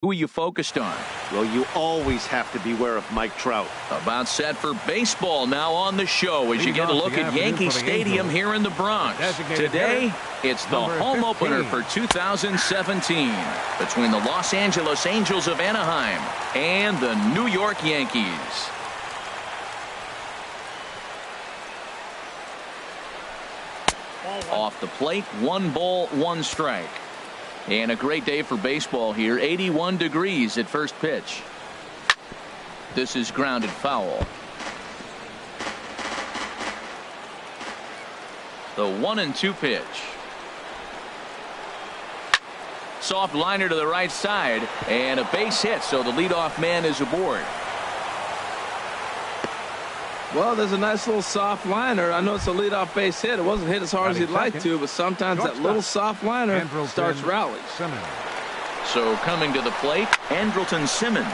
Who are you focused on? Well, you always have to beware of Mike Trout. About set for baseball now on the show as you get a look at Yankee Stadium here in the Bronx. Today, it's the home opener for 2017 between the Los Angeles Angels of Anaheim and the New York Yankees. Off the plate, 1 ball, 1 strike. And a great day for baseball here. 81 degrees at first pitch. This is grounded foul. The 1-2 pitch. Soft liner to the right side and a base hit, so the leadoff man is aboard. Well, there's a nice little soft liner. I know it's a leadoff base hit. It wasn't hit as hard as he'd like to, but sometimes that little soft liner starts rallies. So coming to the plate, Andrelton Simmons.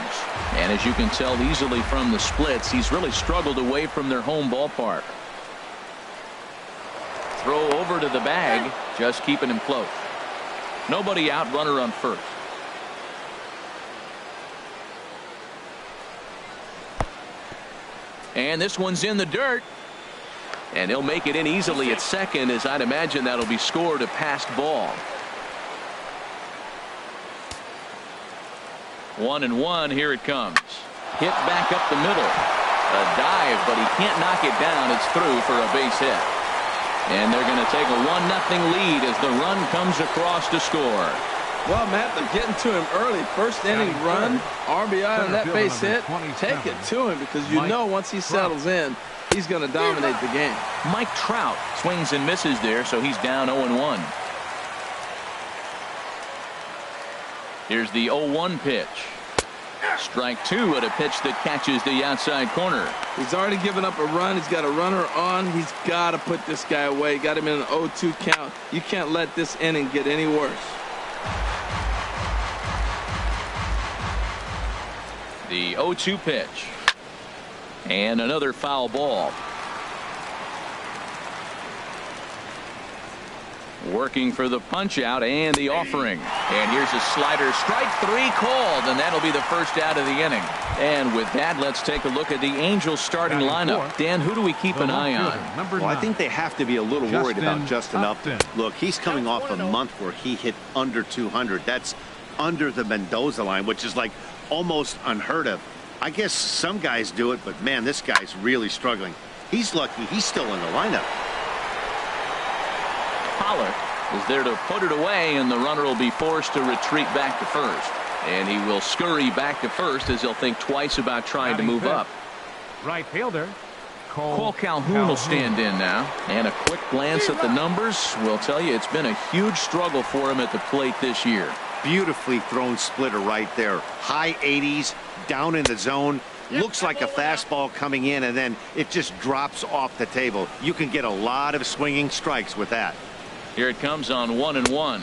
And as you can tell easily from the splits, he's really struggled away from their home ballpark. Throw over to the bag, just keeping him close. Nobody out, runner on first. And this one's in the dirt. And he'll make it in easily at second, as I'd imagine that'll be scored a passed ball. 1-1, here it comes. Hit back up the middle. A dive, but he can't knock it down. It's through for a base hit. And they're going to take a 1-0 lead as the run comes across to score. Well, Matt, they're getting to him early. First inning run, RBI on that base hit. Take it to him because you know once he settles in, he's going to dominate the game. Mike Trout swings and misses there, so he's down 0-1. Here's the 0-1 pitch. Strike 2 at a pitch that catches the outside corner. He's already given up a run. He's got a runner on. He's got to put this guy away. Got him in an 0-2 count. You can't let this inning get any worse. The 0-2 pitch. And another foul ball. Working for the punch out and the offering. And here's a slider. Strike 3 called, and that'll be the first out of the inning. And with that, let's take a look at the Angels starting lineup. Dan, who do we keep an eye on? Well, I think they have to be a little worried about Justin Upton. Look, he's coming off a month where he hit under 200. That's under the Mendoza line, which is like almost unheard of. I guess some guys do it, but man, this guy's really struggling. He's lucky he's still in the lineup. Pollock is there to put it away, and the runner will be forced to retreat back to first. And he will scurry back to first as he'll think twice about trying to move up. Right fielder Cole Calhoun will stand in now. And a quick glance at the numbers will tell you it's been a huge struggle for him at the plate this year. Beautifully thrown splitter right there. High 80s, down in the zone. Looks like a fastball coming in, and then it just drops off the table. You can get a lot of swinging strikes with that. Here it comes on 1-1.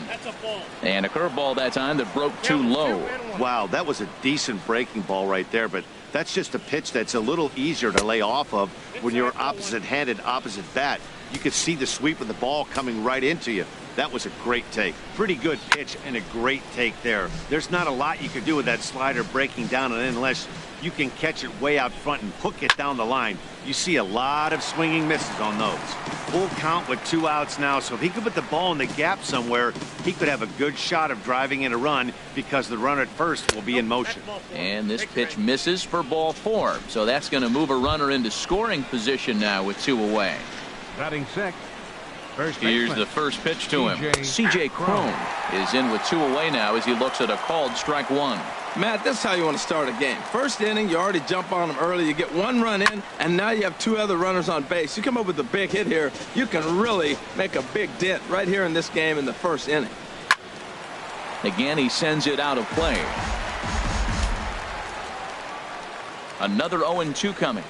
And a curveball that time that broke too low. Wow, that was a decent breaking ball right there, but that's just a pitch that's a little easier to lay off of when you're opposite-handed, opposite bat. You could see the sweep of the ball coming right into you. That was a great take. Pretty good pitch and a great take there. There's not a lot you can do with that slider breaking down and in unless you can catch it way out front and hook it down the line. You see a lot of swinging misses on those. Full count with 2 outs now, so if he could put the ball in the gap somewhere, he could have a good shot of driving in a run because the runner at first will be in motion. And this pitch misses for ball 4, so that's going to move a runner into scoring position now with 2 away. batting sixth. Here's the first pitch to him. C.J. Cron is in with 2 away now as he looks at a called strike 1. Matt, this is how you want to start a game. First inning, you already jump on them early. You get 1 run in, and now you have 2 other runners on base. You come up with a big hit here, you can really make a big dent right here in this game in the first inning. Again, he sends it out of play. Another 0-2 coming.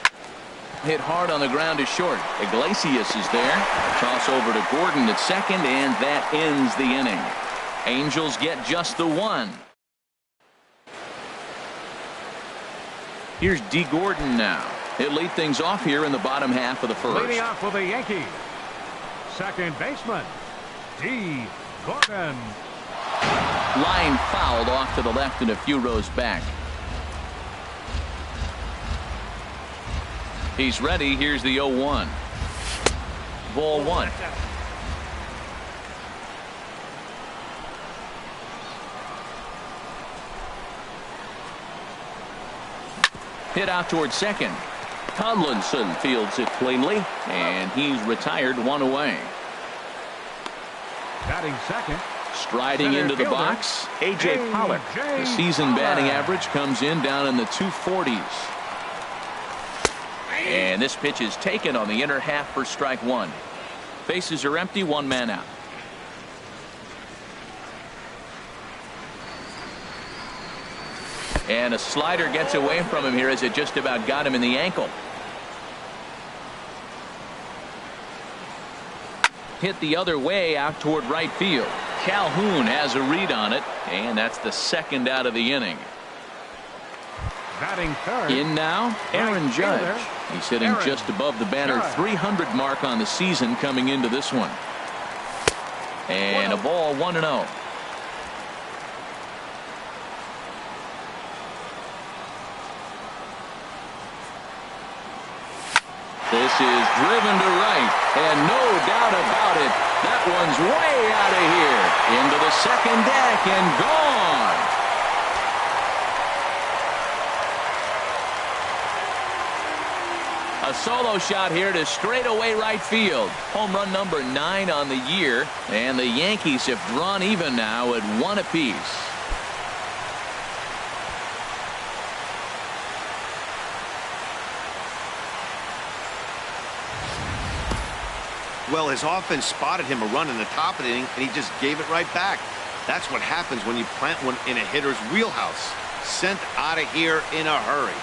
Hit hard on the ground is short. Iglesias is there. Toss over to Gordon at second, and that ends the inning. Angels get just the 1. Here's D. Gordon now. He'll lead things off here in the bottom half of the first. Leading off for the Yankees, second baseman, D. Gordon. Line fouled off to the left and a few rows back. He's ready. Here's the 0-1. Ball one. Hit out towards second. Tomlinson fields it cleanly, and he's retired one away. Batting second. Striding into the box, A.J. Pollock. The season batting average comes in down in the 240s. And this pitch is taken on the inner half for strike one. Bases are empty, one man out. And a slider gets away from him here as it just about got him in the ankle. Hit the other way out toward right field. Calhoun has a read on it, and that's the second out of the inning. Batting third. In now, Aaron Judge. He's hitting just above the banner 300 mark on the season coming into this one. And a ball 1-0. This is driven to right, and no doubt about it, that one's way out of here. Into the second deck and gone. A solo shot here to straightaway right field. Home run number 9 on the year, and the Yankees have drawn even now at 1 apiece. Well, his offense spotted him a run in the top of the inning, and he just gave it right back. That's what happens when you plant one in a hitter's wheelhouse. Sent out of here in a hurry.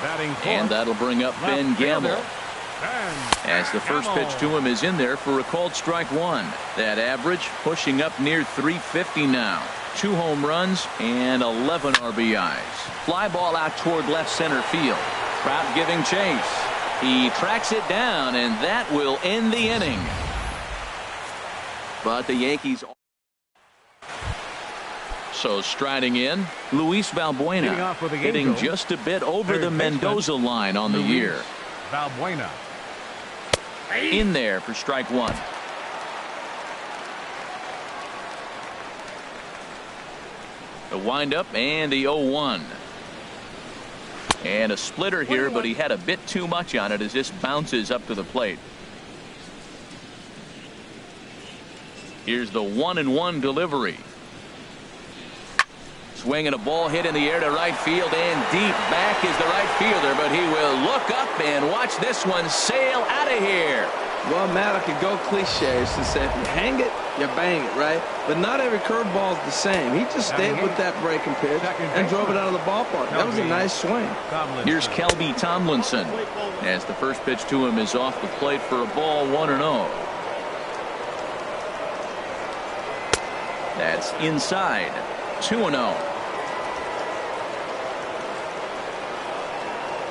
Batting fourth. And that'll bring up Ben Gamble. As the first pitch to him is in there for a called strike one. That average pushing up near 350 now. 2 home runs and 11 RBIs. Fly ball out toward left center field. Trout giving chase. He tracks it down, and that will end the inning. But the Yankees. So striding in, Luis Valbuena, hitting just a bit over the Mendoza line on the year. Valbuena. In there for strike one. The windup and the 0-1. And a splitter here, but he had a bit too much on it as this bounces up to the plate. Here's the 1-1 delivery. Swinging a ball hit in the air to right field, and deep back is the right fielder, but he will look up and watch this one sail out of here. Well, Matt, I could go cliches to say if you hang it, you bang it, right? But not every curveball is the same. He just stayed with that breaking pitch and drove it out of the ballpark. That was a nice swing. Here's Kelby Tomlinson as the first pitch to him is off the plate for a ball 1-0. That's inside. 2-0.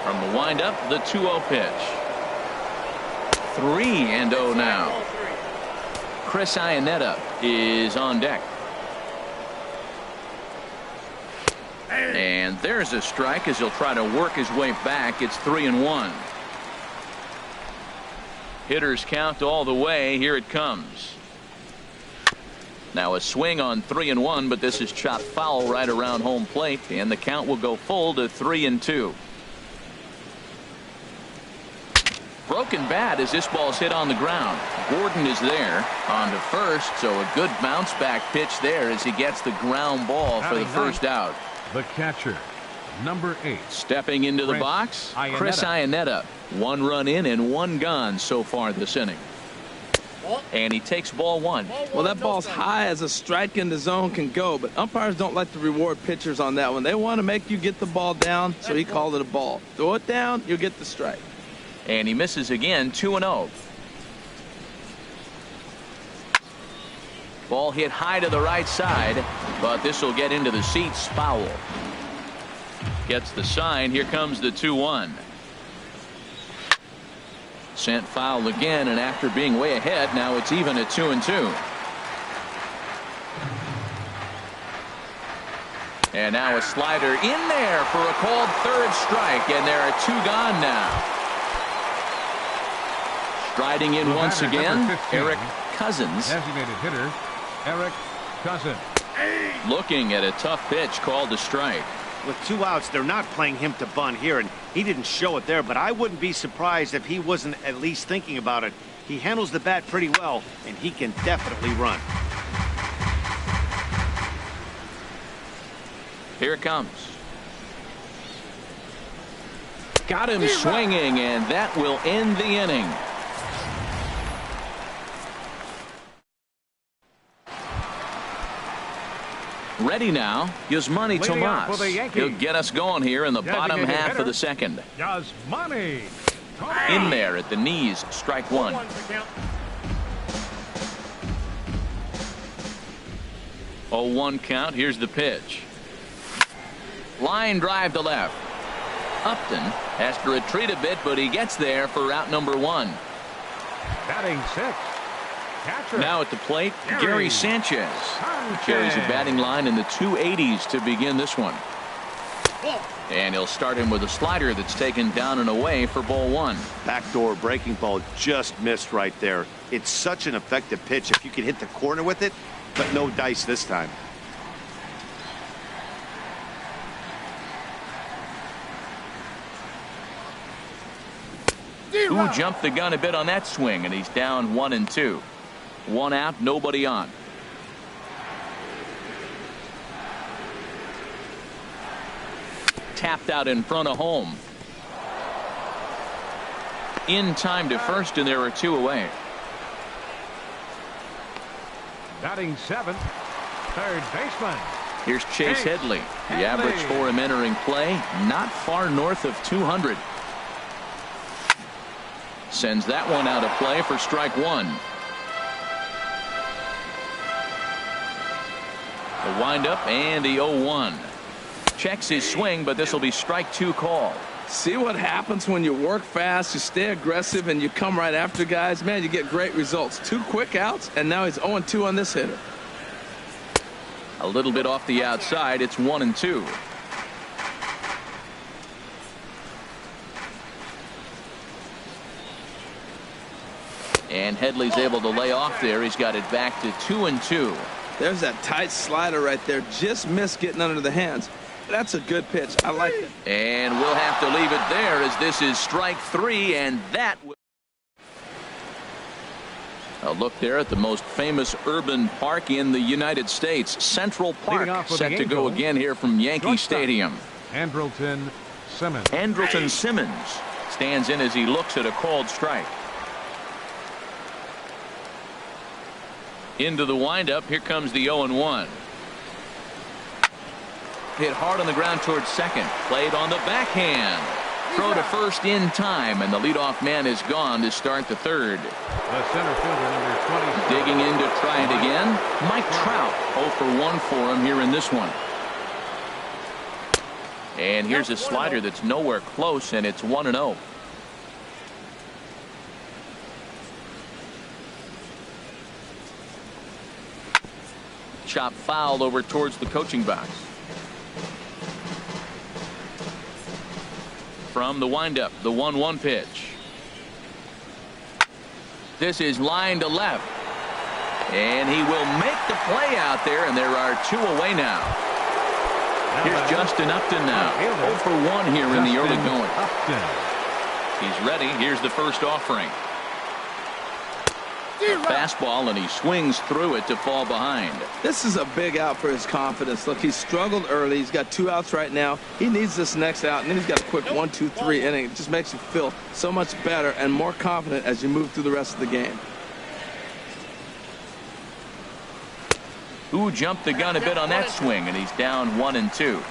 From the windup, the 2-0 pitch. 3-0 now. Chris Iannetta is on deck. And there's a strike as he'll try to work his way back. It's 3-1. Hitters count all the way. Here it comes. Now a swing on 3-1, but this is chopped foul right around home plate, and the count will go full to 3-2. Broken bat as this ball's hit on the ground. Gordon is there on to first, so a good bounce back pitch there as he gets the ground ball for the first out. The catcher, number 8. Stepping into the box, Chris Iannetta. 1 run in and 1 gone so far this inning. And he takes ball 1. Well, that ball's high as a strike in the zone can go, but umpires don't like to reward pitchers on that one. They want to make you get the ball down, so he called it a ball. Throw it down, you'll get the strike. And he misses again. 2-0. Ball hit high to the right side, but this will get into the seats. Foul. Gets the sign. Here comes the 2-1. Sent foul again, and after being way ahead, now it's even at 2-2. And now a slider in there for a called third strike, and there are 2 gone now. Striding in once again, Eric Cousins. Designated hitter, Eric Cousins. Looking at a tough pitch called a strike. With 2 outs, they're not playing him to bunt here, and he didn't show it there, but I wouldn't be surprised if he wasn't at least thinking about it. He handles the bat pretty well, and he can definitely run. Here it comes. Got him swinging, and that will end the inning. Ready now, Yasmani Tomas. He'll get us going here in the bottom half of the second. Yasmani In there at the knees, strike 1. Oh, 1 count. Here's the pitch. Line drive to left. Upton has to retreat a bit, but he gets there for out number 1. Batting 6. Catcher. Now at the plate, Gary Sanchez. He carries a batting line in the 280s to begin this one. And he'll start him with a slider that's taken down and away for ball 1. Backdoor breaking ball just missed right there. It's such an effective pitch if you can hit the corner with it, but no dice this time. Who jumped the gun a bit on that swing, and he's down 1-2. 1 out, nobody on. Tapped out in front of home. In time to first, and there are 2 away. Batting 7. Third baseman. Here's Chase Headley. The average for him entering play, not far north of 200. Sends that one out of play for strike 1. The windup and the 0-1. Checks his swing, but this will be strike 2 call. See what happens when you work fast, you stay aggressive, and you come right after guys? Man, you get great results. 2 quick outs, and now he's 0-2 on this hitter. A little bit off the outside. It's 1-2. And Headley's able to lay off there. He's got it back to 2-2. There's that tight slider right there. Just missed getting under the hands. That's a good pitch. I like it. And we'll have to leave it there as this is strike 3, and that will... A look there at the most famous urban park in the United States, Central Park, set to go again here from Yankee Stadium. Andrelton Simmons. Andrelton Simmons stands in as he looks at a called strike. Into the windup. Here comes the 0-1. Hit hard on the ground towards second. Played on the backhand. Throw to first in time, and the leadoff man is gone to start the third. The center fielder, number 20. Digging in to try it again. Mike Trout 0 for 1 for him here in this one. And here's a slider that's nowhere close, and it's 1-0. Chop foul over towards the coaching box. From the windup, the 1-1 pitch. This is line to left. And he will make the play out there, and there are 2 away now. Here's Justin Upton now. 0 for 1 here in the early going. He's ready. Here's the first offering. A fastball, and he swings through it to fall behind. This is a big out for his confidence. Look, he's struggled early. He's got 2 outs right now. He needs this next out, and then he's got a quick 1-2-3 inning. It just makes you feel so much better and more confident as you move through the rest of the game. Who jumped the gun a bit on that swing, and he's down 1-2.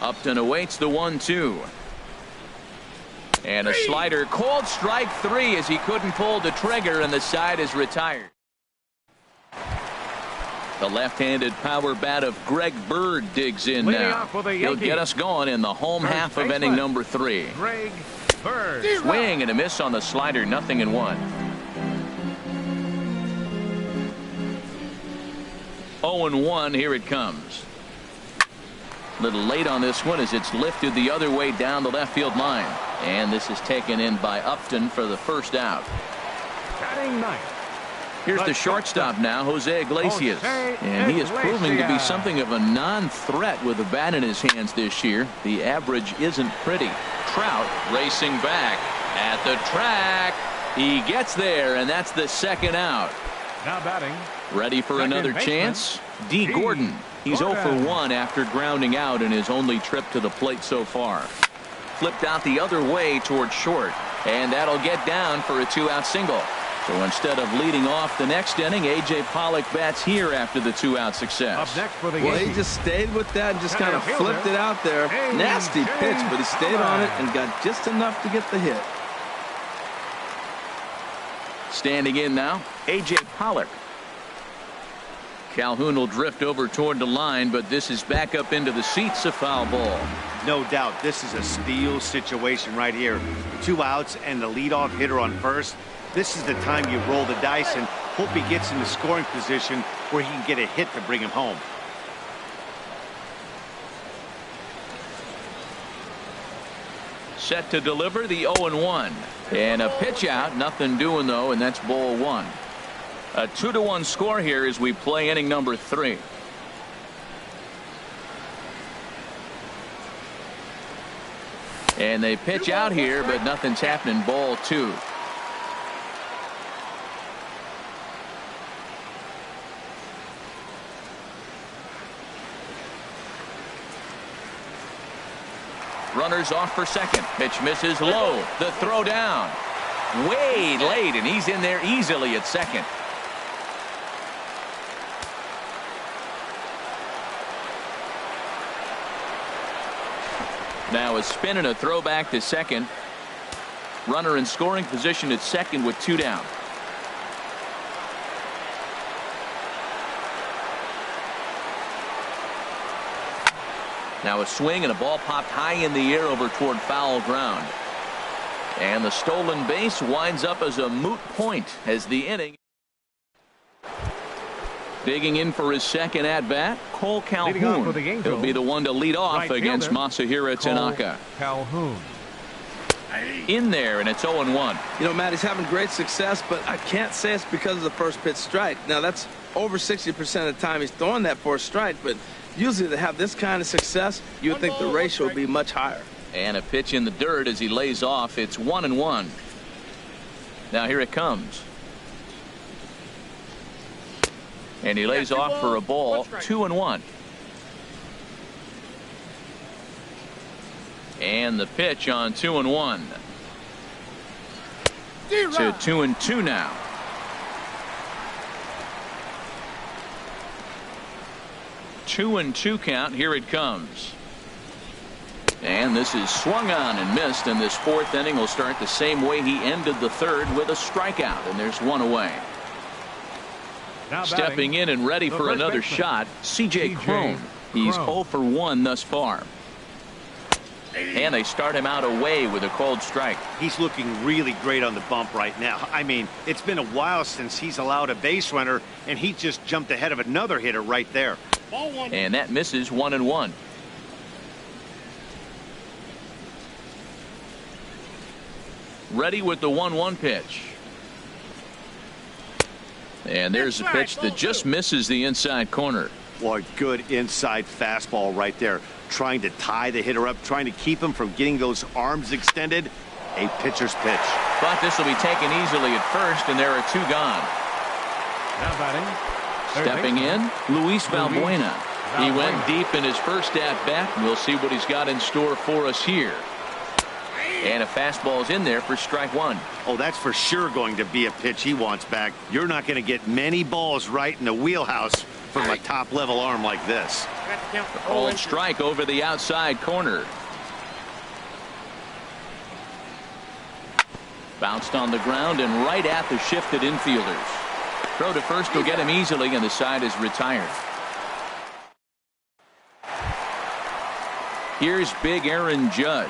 Upton awaits the 1-2. And a slider called strike 3 as he couldn't pull the trigger, and the side is retired. The left-handed power bat of Greg Bird digs in Leading now. off for the He'll Yankees, get us going in the home first half of baseman, inning number 3. Greg Bird. Swing and a miss on the slider, 0-1. 0-1, here it comes. Little late on this one as it's lifted the other way down the left field line. And this is taken in by Upton for the first out. Batting ninth. Here's the shortstop now, Jose Iglesias. And he is proving to be something of a non-threat with a bat in his hands this year. The average isn't pretty. Trout racing back at the track. He gets there, and that's the second out. Now batting. Ready for second another baseman, chance? D. Gordon. He's 0 for 1 after grounding out in his only trip to the plate so far. Flipped out the other way toward short, and that'll get down for a 2-out single. So instead of leading off the next inning, A.J. Pollock bats here after the 2-out success. Up next for the Well, Yankees. he just stayed with that and just kind of Center fielder, flipped it out there. Nasty pitch, but he stayed on it and got just enough to get the hit. Standing in now, A.J. Pollock. Calhoun will drift over toward the line, but this is back up into the seats, a foul ball. No doubt, this is a steal situation right here. 2 outs and the leadoff hitter on first. This is the time you roll the dice and hope he gets in the scoring position where he can get a hit to bring him home. Set to deliver the 0-1. And a pitch out, nothing doing though, and that's ball 1. A 2-1 score here as we play inning number 3. And they pitch out here, but nothing's happening. Ball 2. Runners off for second. Pitch misses low. The throw down. Way late, and he's in there easily at second. Now a spin and a throw back to second. Runner in scoring position at second with 2 down. Now a swing and a ball popped high in the air over toward foul ground. And the stolen base winds up as a moot point as the inning. Digging in for his second at bat, Cole Calhoun. He'll be the one to lead off against Masahiro Tanaka. Calhoun. In there, and it's 0-1. You know, Matt, he's having great success, but I can't say it's because of the first pitch strike. Now, that's over 60% of the time he's throwing that for a strike, but usually to have this kind of success, you would think the ratio would be much higher. And a pitch in the dirt as he lays off. It's 1-1. Now here it comes. And he lays off for a ball. 2-1. And the pitch on 2-1. To 2-2 now. Two and 2 count. Here it comes. And this is swung on and missed, and this 4th inning will start the same way he ended the 3rd with a strikeout, and there's 1 away. Stepping in and ready for another shot, C.J. Cron. He's 0 for 1 thus far. And they start him out away with a cold strike. He's looking really great on the bump right now. I mean, it's been a while since he's allowed a base runner, and he just jumped ahead of another hitter right there. And that misses. 1-1. Ready with the 1-1 pitch. And there's a pitch that just misses the inside corner. Boy, good inside fastball right there. Trying to tie the hitter up, trying to keep him from getting those arms extended. A pitcher's pitch. But this will be taken easily at first, and there are 2 gone. Now batting. Stepping in, Luis Valbuena. He went deep in his first at-bat. We'll see what he's got in store for us here. And a fastball's in there for strike 1. Oh, that's for sure going to be a pitch he wants back. You're not going to get many balls right in the wheelhouse from a top-level arm like this. Called strike over the outside corner. Bounced on the ground and right at the shifted infielders. Throw to first will get him easily, and the side is retired. Here's big Aaron Judge.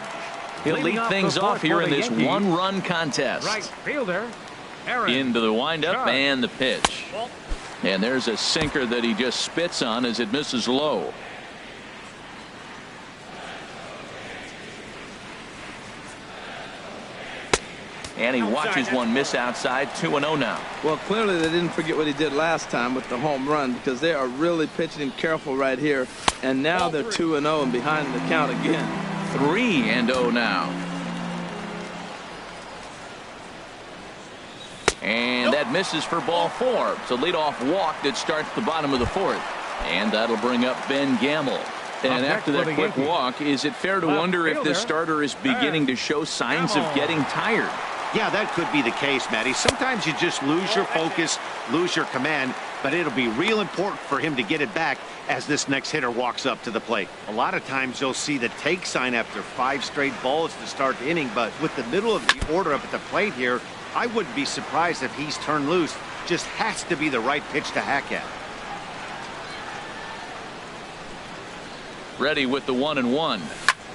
He'll lead things off here in this one-run contest. Right fielder, Aaron Into the windup Judge. and the pitch. And there's a sinker that he just spits on as it misses low. And he watches one miss outside. 2-0 now. Well, clearly they didn't forget what he did last time with the home run, because they are really pitching him careful right here. And now they're 2-0 and behind the count again. 3-0 now. And that misses for ball 4. It's a leadoff walk that starts the bottom of the 4th. And that'll bring up Ben Gamble. And after that quick walk, is it fair to wonder if this starter is beginning to show signs of getting tired? Yeah, that could be the case, Matty. Sometimes you just lose your focus, lose your command, but it'll be real important for him to get it back as this next hitter walks up to the plate. A lot of times you'll see the take sign after 5 straight balls to start the inning, but with the middle of the order up at the plate here, I wouldn't be surprised if he's turned loose. Just has to be the right pitch to hack at. Ready with the 1-1.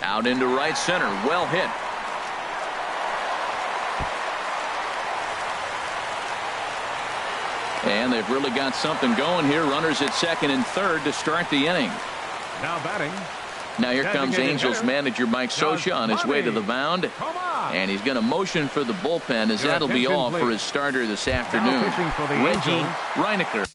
Out into right center. Well hit. And they've really got something going here. Runners at second and third to start the inning. Now batting. Now here comes Angels manager Mike Scioscia on his way to the mound. Come on. And he's going to motion for the bullpen, as that'll be all for his starter this afternoon. pitching for the Reggie Angels. Reinecker.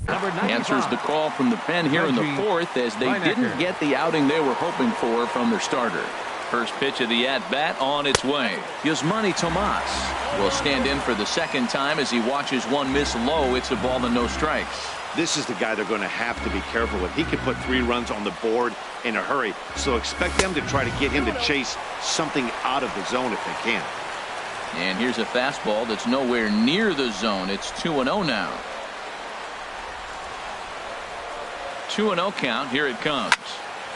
Number 95. Answers the call from the pen here in the Reggie 4th, as they didn't Reinecker. get the outing they were hoping for from their starter. First pitch of the at-bat on its way. Yasmani Tomas will stand in for the second time as he watches one miss low. It's a ball and no strikes. This is the guy they're going to have to be careful with. He can put 3 runs on the board in a hurry, so expect them to try to get him to chase something out of the zone if they can. And here's a fastball that's nowhere near the zone. It's 2-0 now. 2-0 count. Here it comes.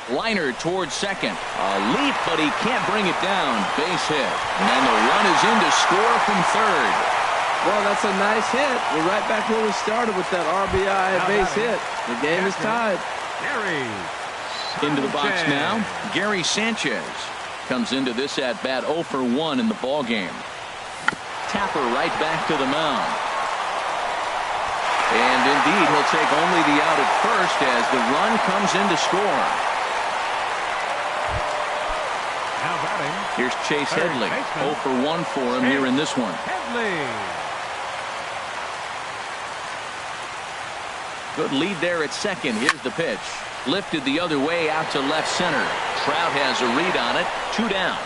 Liner towards second. A leap, but he can't bring it down. Base hit. And the run is in to score from third. Well, that's a nice hit. We're right back where we started with that RBI base hit. The game is tied. Gary Into the box Sanchez. now. Gary Sanchez comes into this at bat 0 for 1 in the ball game. Tapper right back to the mound. And indeed, he'll take only the out at first as the run comes in to score. Now batting. Here's Chase Third Headley. baseman. 0 for 1 for him here in this one. Headley. Good lead there at second. Here's the pitch. Lifted the other way out to left center. Trout has a read on it. 2 down.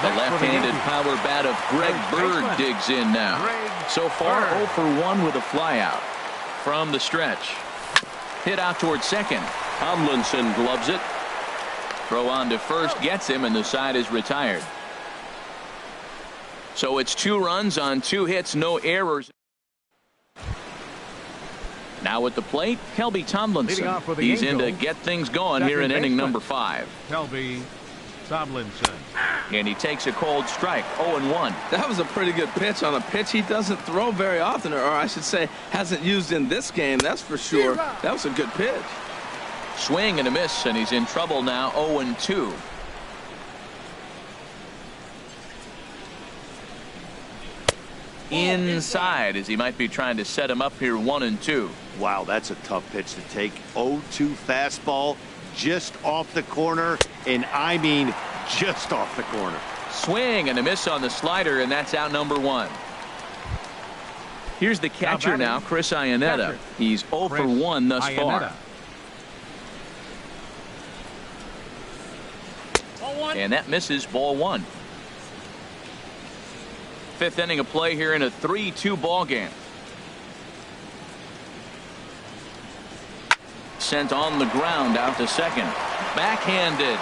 The left-handed power bat of Greg Bird digs in now. So far 0 for 1 with a flyout from the stretch. Hit out towards second. Tomlinson gloves it. Throw on to first gets him, and the side is retired. So it's 2 runs on 2 hits, no errors. Now at the plate, Kelby Tomlinson. He's in to get things going here in inning number 5. Kelby Tomlinson. And he takes a cold strike. 0-1. That was a pretty good pitch on a pitch he doesn't throw very often, or I should say hasn't used in this game, that's for sure. That was a good pitch. Swing and a miss, and he's in trouble now. 0-2. Inside, as he might be trying to set him up here. 1-2. Wow, that's a tough pitch to take. 0-2 fastball just off the corner, and I mean just off the corner. Swing and a miss on the slider, and that's out number 1. Here's the catcher now, Chris Iannetta. He's 0 for 1 thus far. And that misses. Ball 1. 5th inning of play here in a 3-2 ball game. Sent on the ground out to second. Backhanded.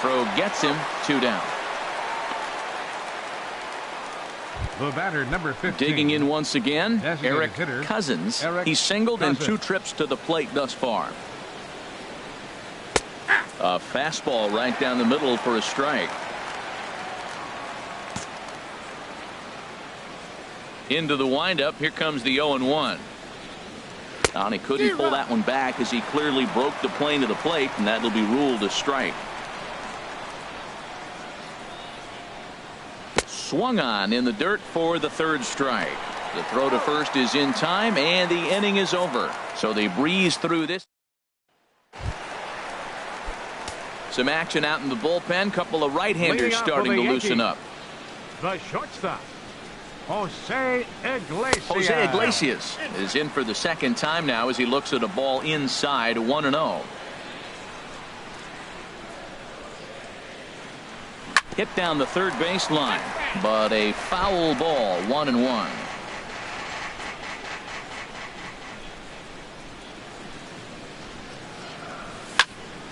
Throw gets him. 2 down. The batter, number 15. Digging in once again, Designated Eric hitter, Cousins. Eric He's singled in 2 Cousins. trips to the plate thus far. A fastball right down the middle for a strike. Into the windup. Here comes the 0-1. And he couldn't pull that one back as he clearly broke the plane to the plate, and that'll be ruled a strike. Swung on in the dirt for the 3rd strike. The throw to first is in time, and the inning is over. So they breeze through this. Some action out in the bullpen. Couple of right-handers starting to loosen up. The shortstop, Jose Iglesias. Jose Iglesias is in for the 2nd time now as he looks at a ball inside 1-0. Hit down the 3rd baseline, but a foul ball, 1-1.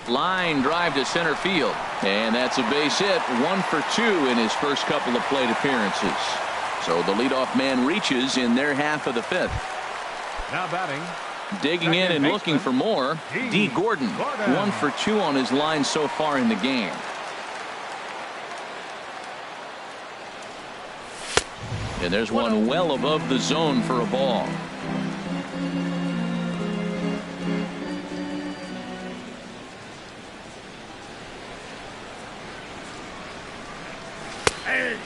Line drive to center field, and that's a base hit. 1 for 2 in his first couple of plate appearances. So the leadoff man reaches in their half of the 5th. Now batting, Digging in and looking for more, D. Gordon. Gordon. 1 for 2 on his line so far in the game. And there's one well above the zone for a ball.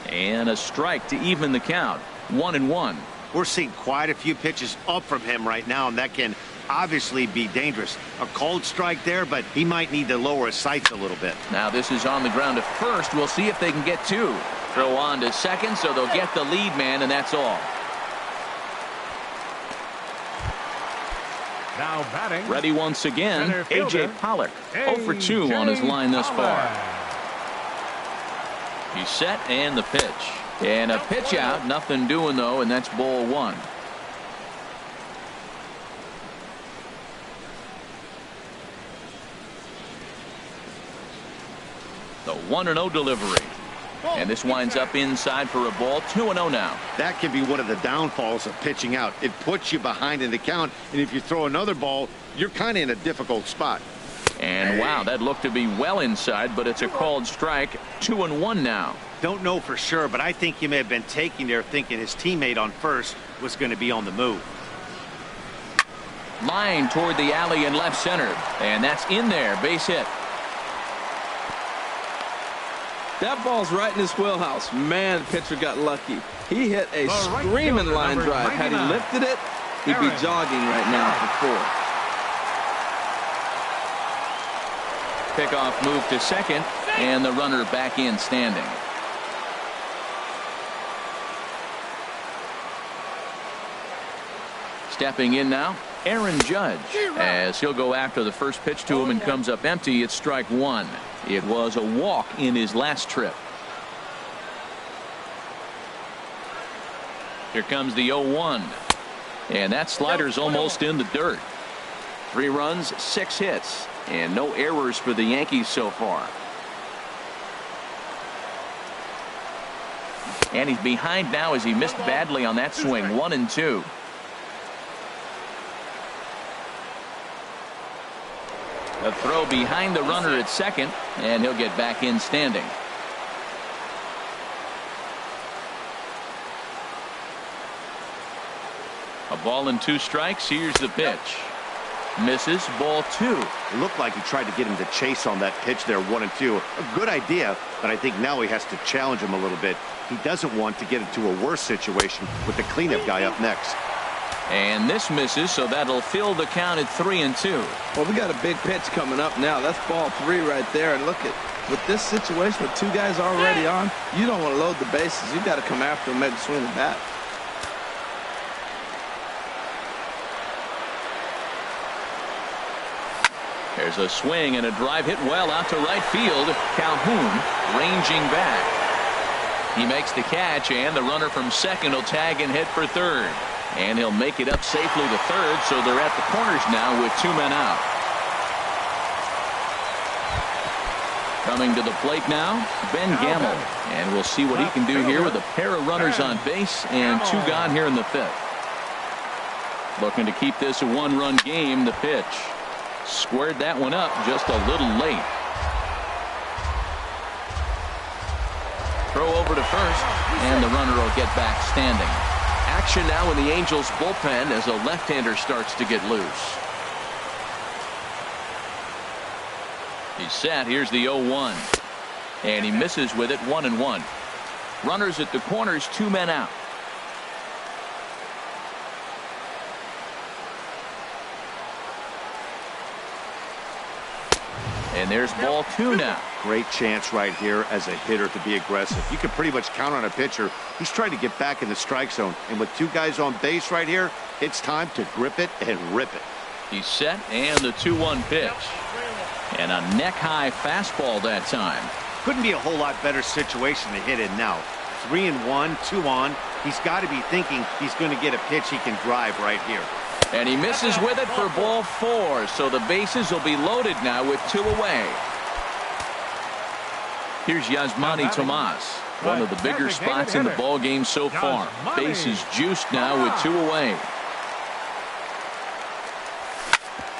And a strike to even the count. 1-1. We're seeing quite a few pitches up from him right now, and that can obviously be dangerous. A cold strike there, but he might need to lower his sights a little bit. Now this is on the ground at first. We'll see if they can get 2. Throw on to second, so they'll get the lead man, and that's all. now batting. Ready once again, Center A.J. fielder, Pollock. 0 for 2 on his line thus far. Pollock. He's set, and the pitch. And a pitch out. Nothing doing, though, and that's ball 1. The 1-0 delivery. And this winds up inside for a ball. 2-0 now. That can be one of the downfalls of pitching out. It puts you behind in the count, and if you throw another ball, you're kind of in a difficult spot. And wow, that looked to be well inside, but it's a called strike. 2-1 now. Don't know for sure, but I think he may have been taking there thinking his teammate on first was going to be on the move. Line toward the alley in left center. And that's in there. Base hit. That ball's right in his wheelhouse. Man, the pitcher got lucky. He hit a The right screaming fielder, line number drive. Had he 99, lifted it, he'd be Aaron. jogging right now for 4. Pickoff move to second, and the runner back in standing. Stepping in now, Aaron Judge, as he'll go after the first pitch to him and comes up empty. It's strike 1. It was a walk in his last trip. Here comes the 0-1. And that slider's almost in the dirt. 3 runs, 6 hits, and no errors for the Yankees so far. And he's behind now as he missed badly on that swing. 1-2. A throw behind the runner at second, and he'll get back in standing. A ball and 2 strikes. Here's the pitch. Misses. Ball 2. It looked like he tried to get him to chase on that pitch there, 1-2. A good idea, but I think now he has to challenge him a little bit. He doesn't want to get into a worse situation with the cleanup guy up next. And this misses, so that'll fill the count at 3-2. Well, we got a big pitch coming up now. That's ball 3 right there. And look at, with this situation with 2 guys already on, you don't want to load the bases. You got to come after him, maybe swing the bat. There's a swing and a drive hit well out to right field. Calhoun ranging back. He makes the catch, and the runner from second will tag and hit for third. And he'll make it up safely to third, so they're at the corners now with 2 men out. Coming to the plate now, Ben Gamble. And we'll see what he can do here with a pair of runners on base and 2 gone here in the 5th. Looking to keep this a 1-run game. The pitch. Squared that one up just a little late. Throw over to first, and the runner will get back standing. Action now in the Angels bullpen as a left-hander starts to get loose. He's set. Here's the 0-1. And he misses with it, 1-1. Runners at the corners, 2 men out. And there's ball 2 now. Great chance right here as a hitter to be aggressive. You can pretty much count on a pitcher. He's trying to get back in the strike zone. And with 2 guys on base right here, it's time to grip it and rip it. He's set, and the 2-1 pitch. And a neck-high fastball that time. Couldn't be a whole lot better situation to hit in now. 3-1, 2 on. He's got to be thinking he's going to get a pitch he can drive right here. And he misses with it for ball 4. So the bases will be loaded now with 2 away. Here's Yasmani Tomas. One of the bigger spots in the ball game so far. Bases juiced now with 2 away.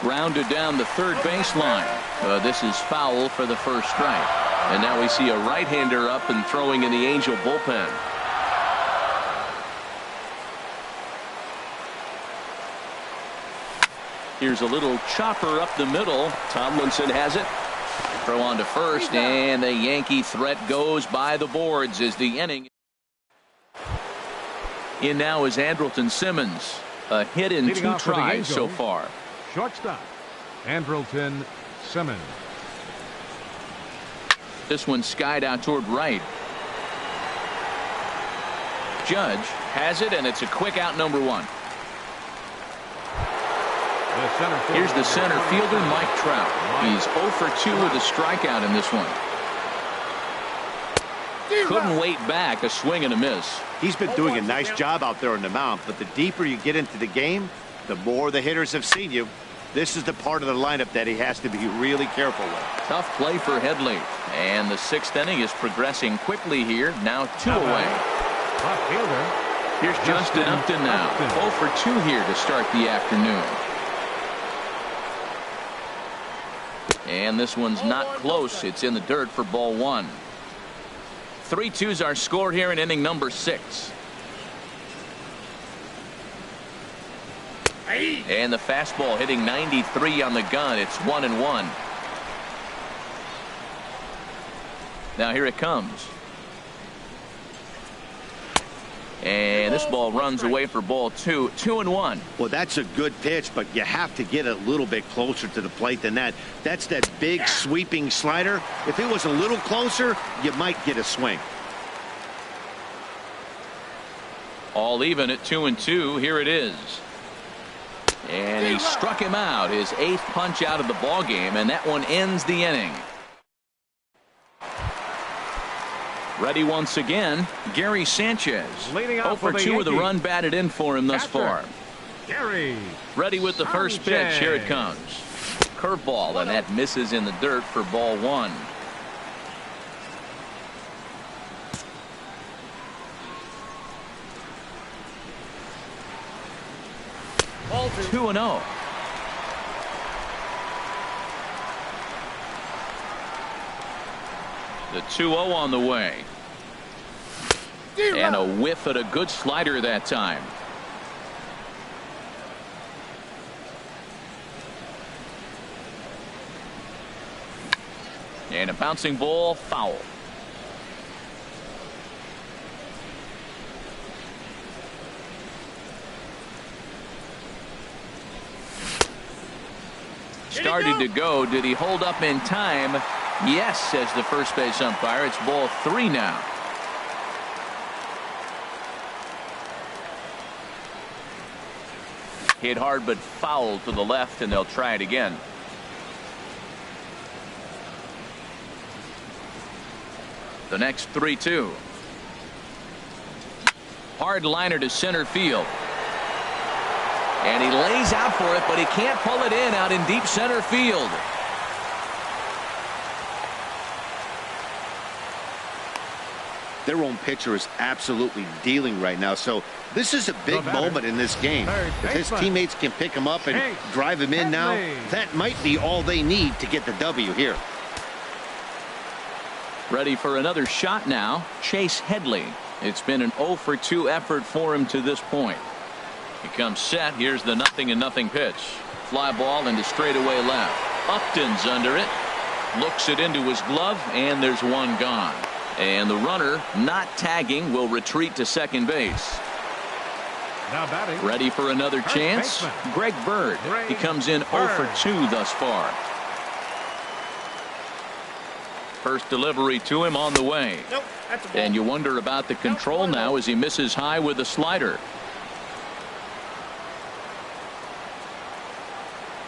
Grounded down the third baseline. This is foul for the first strike. And now we see a right-hander up and throwing in the Angel bullpen. Here's a little chopper up the middle. Tomlinson has it. Throw on to first, and the Yankee threat goes by the boards as the inning. In now is Andrelton Simmons. A hit in 2 tries so far. Shortstop, Andrelton Simmons. This one skied out toward right. Judge has it, and it's a quick out, number 1. Here's the center fielder, Mike Trout. He's 0 for 2 with a strikeout in this one. Couldn't wait back. A swing and a miss. He's been doing a nice job out there on the mound, but the deeper you get into the game, the more the hitters have seen you. This is the part of the lineup that he has to be really careful with. Tough play for Headley. And the 6th inning is progressing quickly here. Now 2 away. Here's Justin Upton now. 0 for 2 here to start the afternoon. And this one's not close. It's in the dirt for ball 1. 3-2s are scored here in inning number 6. And the fastball hitting 93 on the gun. It's 1-1. Now here it comes. And this ball runs away for ball 2. 2-1. Well, that's a good pitch, but you have to get a little bit closer to the plate than that. That's that big sweeping slider. If it was a little closer, you might get a swing. All even at 2-2. Here it is. And he struck him out. His 8th punch out of the ball game, and that one ends the inning. Ready once again, Gary Sanchez. 0 for 2 with a run batted in for him thus far. Gary. Ready with the first pitch. Here it comes. Curveball, and that misses in the dirt for ball 1. Ball 2-0. The 2-0 on the way. And a whiff at a good slider that time. And a bouncing ball, foul. Started to go. Did he hold up in time? Yes, says the first base umpire. It's ball 3 now. Hit hard but foul to the left, and they'll try it again. The next 3-2. Hard liner to center field. And he lays out for it, but he can't pull it in out in deep center field. Their own pitcher is absolutely dealing right now. So this is a big moment in this game. If his teammates can pick him up and drive him in now, that might be all they need to get the W here. Ready for another shot now, Chase Headley. It's been an 0 for 2 effort for him to this point. He comes set. Here's the 0-0 pitch. Fly ball into straightaway left. Upton's under it. Looks it into his glove, and there's one gone. And the runner, not tagging, will retreat to second base. Now batting. Ready for another chance? Greg Bird. He comes in 0 for 2 thus far. First delivery to him on the way. Nope, that's a ball. And you wonder about the control now as he misses high with a slider.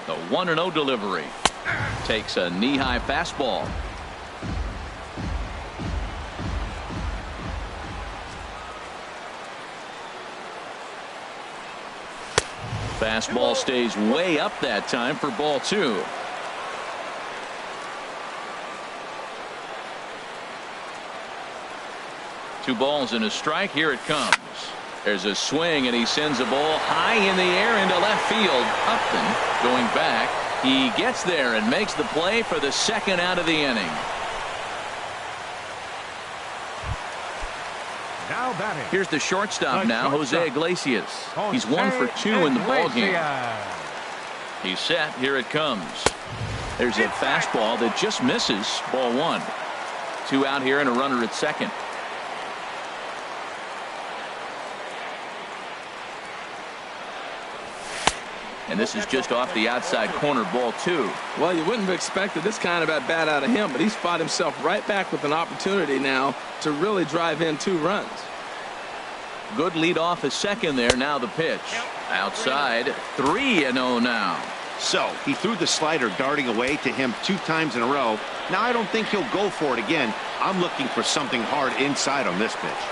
The 1-0 delivery. Takes a knee-high fastball. Fastball stays way up that time for ball 2. Two balls and a strike. Here it comes. There's a swing, and he sends a ball high in the air into left field. Upton going back. He gets there and makes the play for the second out of the inning. Now batting. Here's the shortstop now, Jose Iglesias. He's 1 for 2 in the ball game. He's set. Here it comes. There's a fastball that just misses. Ball 1. 2 out here and a runner at second. And this is just off the outside corner, ball 2. Well, you wouldn't have expected this kind of at bat out of him, but he's fought himself right back with an opportunity now to really drive in 2 runs. Good lead off at second there. Now the pitch. Outside, 3-0 now. So he threw the slider darting away to him 2 times in a row. Now I don't think he'll go for it again. I'm looking for something hard inside on this pitch.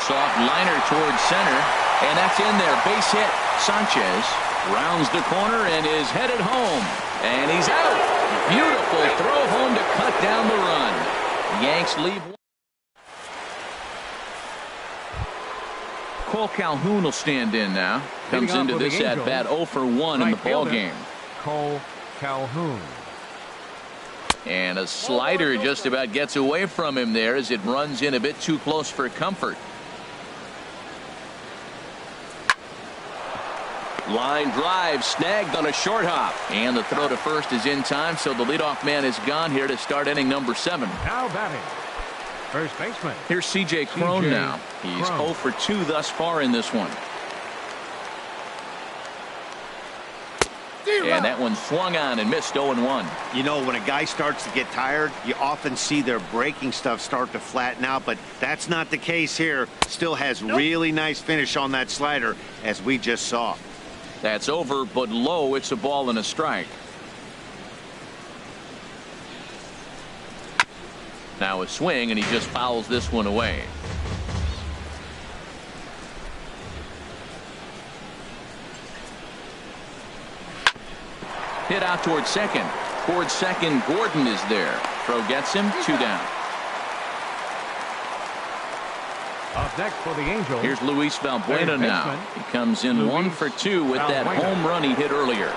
Soft liner towards center, and that's in there. Base hit. Sanchez rounds the corner and is headed home, and he's out. Beautiful throw home to cut down the run. Yanks leave. Cole Calhoun will stand in now. Comes into this at bat 0 for 1 in the ball game. Cole Calhoun. And a slider just about gets away from him there as it runs in a bit too close for comfort. Line drive snagged on a short hop, and the throw to first is in time, so the leadoff man is gone here to start inning number 7. Now batting, first baseman. Here's C.J. Cron now. He's 0 for 2 thus far in this one. And that one swung on and missed. 0-1. You know, when a guy starts to get tired, you often see their breaking stuff start to flatten out, but that's not the case here. Still has really nice finish on that slider, as we just saw. That's over, but low. It's a ball and a strike. Now a swing, and he just fouls this one away. Hit out towards second. Towards second, Gordon is there. Throw gets him. 2 down. Up next for the Angels. Here's Luis Valbuena now. He comes in 1 for 2 with that home run he hit earlier.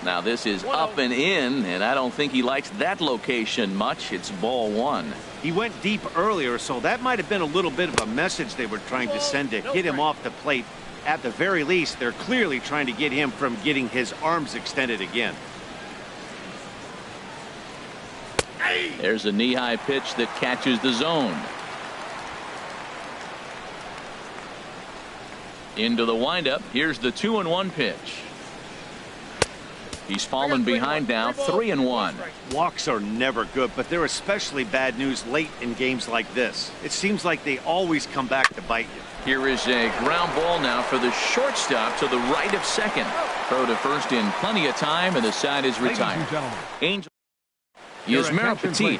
Now this is up and in, and I don't think he likes that location much. It's ball 1. He went deep earlier, so that might have been a little bit of a message they were trying to send to get him off the plate. At the very least, they're clearly trying to get him from getting his arms extended again. There's a knee-high pitch that catches the zone. Into the windup. Here's the 2-1 pitch. He's fallen behind now. 3-1. Walks are never good, but they're especially bad news late in games like this. It seems like they always come back to bite you. Here is a ground ball now for the shortstop to the right of second. Throw to first in plenty of time, and the side is retired. Angel. Yusmeiro Petit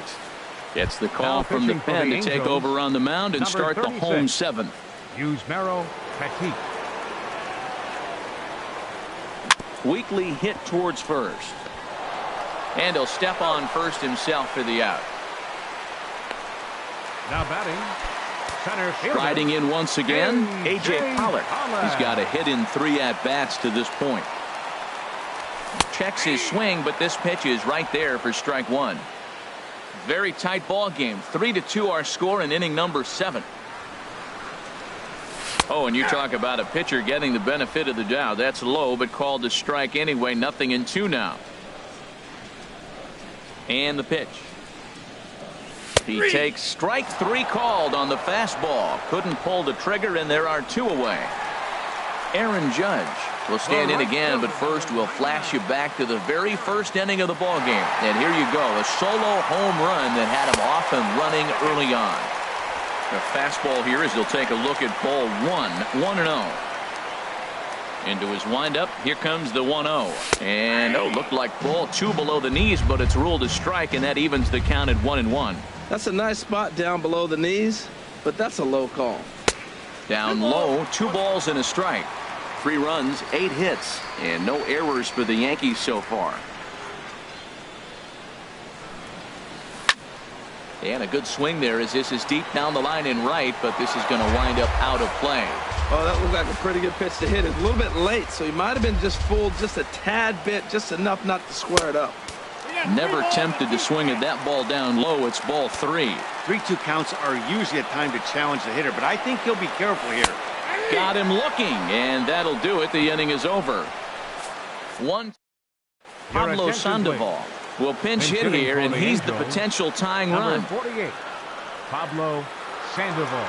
gets the call from the pen to take over on the mound and start the home 7th. Yusmeiro Petit. Weekly hit towards first. And he'll step on first himself for the out. Now batting, center fielder. Riding in once again, A.J. Pollock. He's got a hit in 3 at-bats to this point. Checks his swing, but this pitch is right there for strike 1. Very tight ball game. 3-2 our score in inning number 7. Oh, and you talk about a pitcher getting the benefit of the doubt. That's low, but called a strike anyway. 0-2 now. And the pitch. He takes strike 3 called on the fastball. Couldn't pull the trigger, and there are 2 away. Aaron Judge will stand in again, but first we'll flash you back to the very first inning of the ball game. And here you go, a solo home run that had him off and running early on. The fastball here as he'll take a look at ball 1-0. Into his windup, here comes the 1-0. And looked like ball 2 below the knees, but it's ruled a strike, and that evens the count at 1-1. That's a nice spot down below the knees, but that's a low call. Down low, 2 balls and a strike. 3 runs, 8 hits, and no errors for the Yankees so far. And a good swing there as this is deep down the line in right, but this is going to wind up out of play. Oh, that looked like a pretty good pitch to hit. It's a little bit late, so he might have been just fooled just a tad bit, just enough not to square it up. Never tempted to swing at that ball down low. It's ball 3. 3-2 counts are usually a time to challenge the hitter, but I think he'll be careful here. Got him looking, and that'll do it. The inning is over. Pablo Sandoval will pinch hit here, and he's the potential tying run. 48, Pablo Sandoval.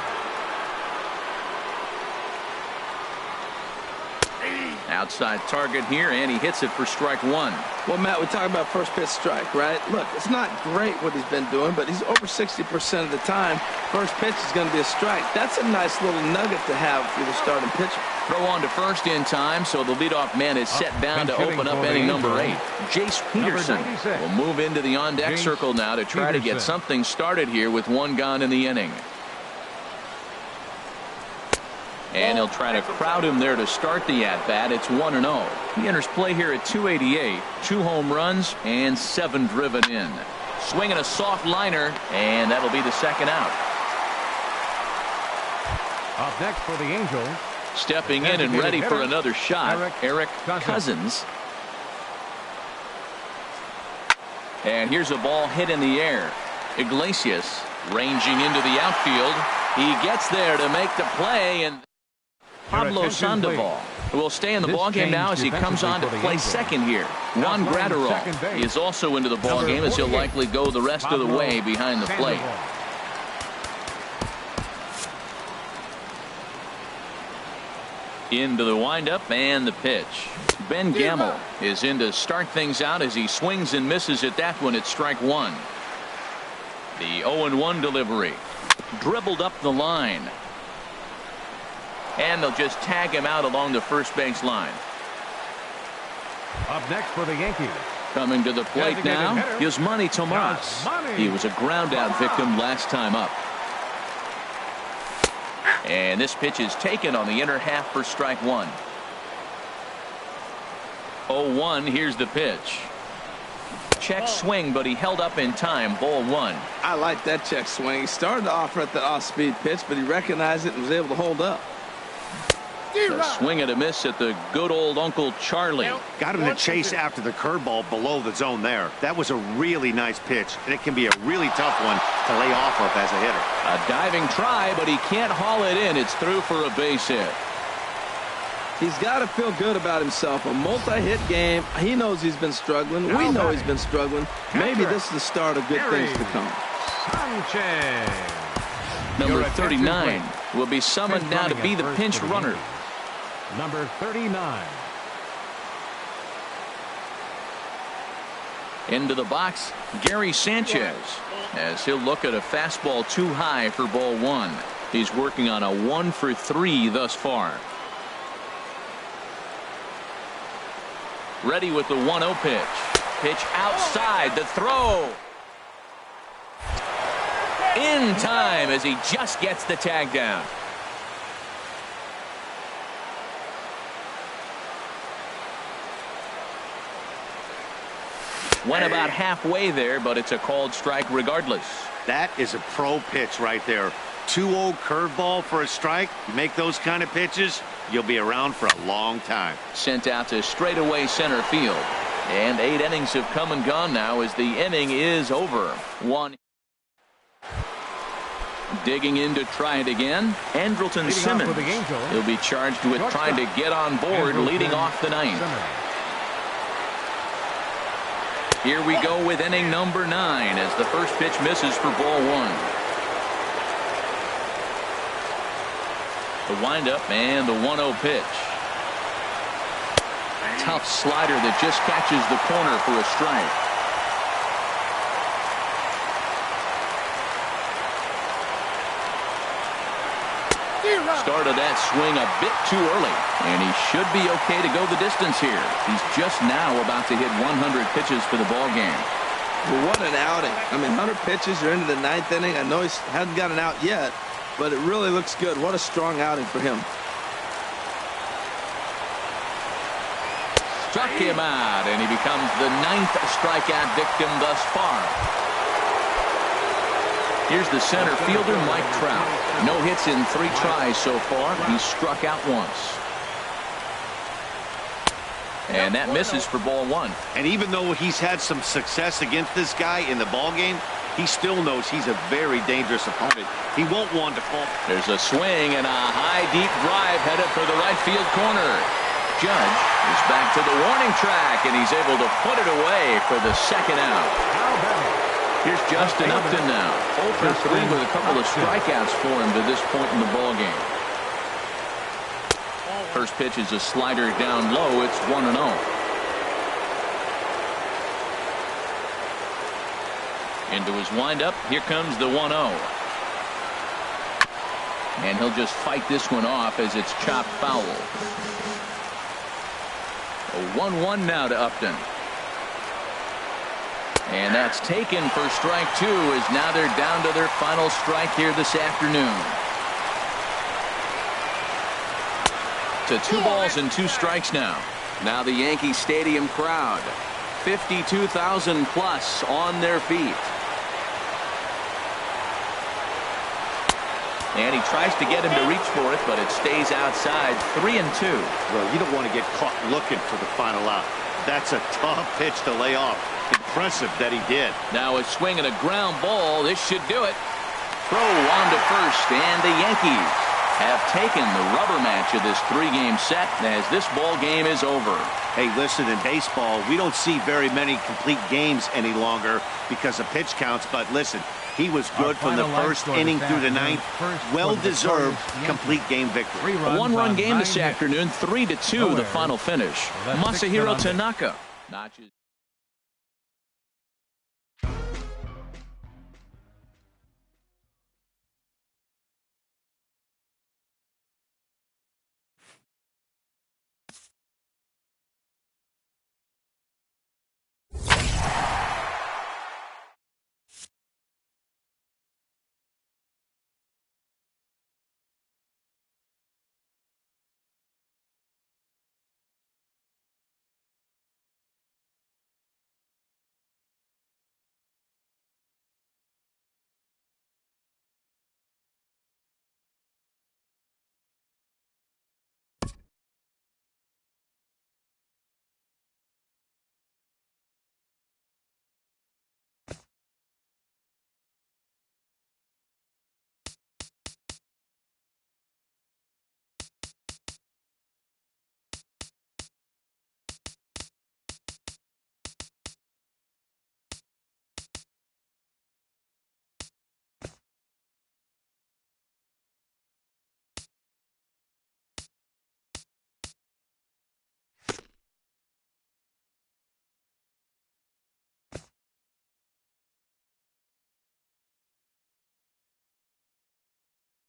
Outside target here, and he hits it for strike 1. Well, Matt, we talk about first pitch strike, right? Look, it's not great what he's been doing, but he's over 60% of the time. First pitch is going to be a strike. That's a nice little nugget to have for the starting pitcher. Throw on to first in time, so the leadoff man is set down to open up inning number 8. Jace Peterson will move into the on-deck circle now to try to get something started here with 1 gone in the inning. And he'll try to crowd him there to start the at-bat. It's 1-0. He enters play here at 288. 2 home runs and 7 driven in. Swinging a soft liner, and that'll be the second out. Up next for the Angels. Stepping in and ready for another shot, Eric Cousins. And here's a ball hit in the air. Iglesias ranging into the outfield. He gets there to make the play, and Pablo Sandoval will stay in the ballgame now as he comes on to play second here. Juan Graterol is also into the ballgame as he'll likely go the rest of the way behind the plate. Into the windup and the pitch. Ben Gamel is in to start things out as he swings and misses at that one at strike 1. The 0-1 delivery. Dribbled up the line. And they'll just tag him out along the first base line. Up next for the Yankees. Coming to the plate now, Yasmani Tomas. He was a ground out victim last time up. And this pitch is taken on the inner half for strike 1. 0-1, here's the pitch. Check swing, but he held up in time. Ball 1. I like that check swing. He started to offer at the off-speed pitch, but he recognized it and was able to hold up. A swing and a miss at the good old Uncle Charlie. Got him to chase after the curveball below the zone there. That was a really nice pitch, and it can be a really tough one to lay off of as a hitter. A diving try, but he can't haul it in. It's through for a base hit. He's got to feel good about himself. A multi-hit game. He knows he's been struggling. We know he's been struggling. Maybe this is the start of good things to come. Sanchez. Number 39 will be summoned now to be the pinch runner. Number 39. Into the box, Gary Sanchez, as he'll look at a fastball too high for ball 1. He's working on a 1 for 3 thus far. Ready with the 1-0 pitch. Pitch outside, the throw. In time as he just gets the tag down. Went about halfway there, but it's a called strike regardless. That is a pro pitch right there. 2-0 curveball for a strike. You make those kind of pitches, you'll be around for a long time. Sent out to straightaway center field. And 8 innings have come and gone now as the inning is over. 1. Digging in to try it again, Andrelton Simmons. He'll be charged with trying to get on board leading off the 9th. Here we go with inning number 9 as the first pitch misses for ball 1. The windup and the 1-0 pitch. Tough slider that just catches the corner for a strike. Started that swing a bit too early, and he should be okay to go the distance here. He's just now about to hit 100 pitches for the ball game. Well, what an outing. I mean, 100 pitches, you're into the 9th inning. I know he hasn't got an out yet, but it really looks good. What a strong outing for him. Struck him out, and he becomes the 9th strikeout victim thus far. Here's the center fielder, Mike Trout. No hits in 3 tries so far. He's struck out once. And that misses for ball 1. And even though he's had some success against this guy in the ball game, he still knows he's a very dangerous opponent. He won't want to fall. There's a swing and a high, deep drive headed for the right field corner. Judge is back to the warning track, and he's able to put it away for the 2nd out. Here's Justin Upton now. 0 for 3 with a couple of strikeouts for him to this point in the ball game. First pitch is a slider down low. It's 1-0. Into his windup. Here comes the 1-0. And he'll just fight this one off as it's chopped foul. A 1-1 now to Upton. And that's taken for strike 2 as now they're down to their final strike here this afternoon. To 2 balls and 2 strikes now. Now the Yankee Stadium crowd. 52,000 plus on their feet. And he tries to get him to reach for it, but it stays outside. 3-2. Well, you don't want to get caught looking for the final out. That's a tough pitch to lay off. Impressive that he did. Now a swing and a ground ball. This should do it. Throw on to first, and the Yankees have taken the rubber match of this 3-game set as this ball game is over. Hey, listen, in baseball, we don't see very many complete games any longer because of pitch counts, but listen, he was good from the first inning through the 9th. Well-deserved complete game victory. A 1-run game this afternoon, 3-2 the final finish. Masahiro Tanaka notches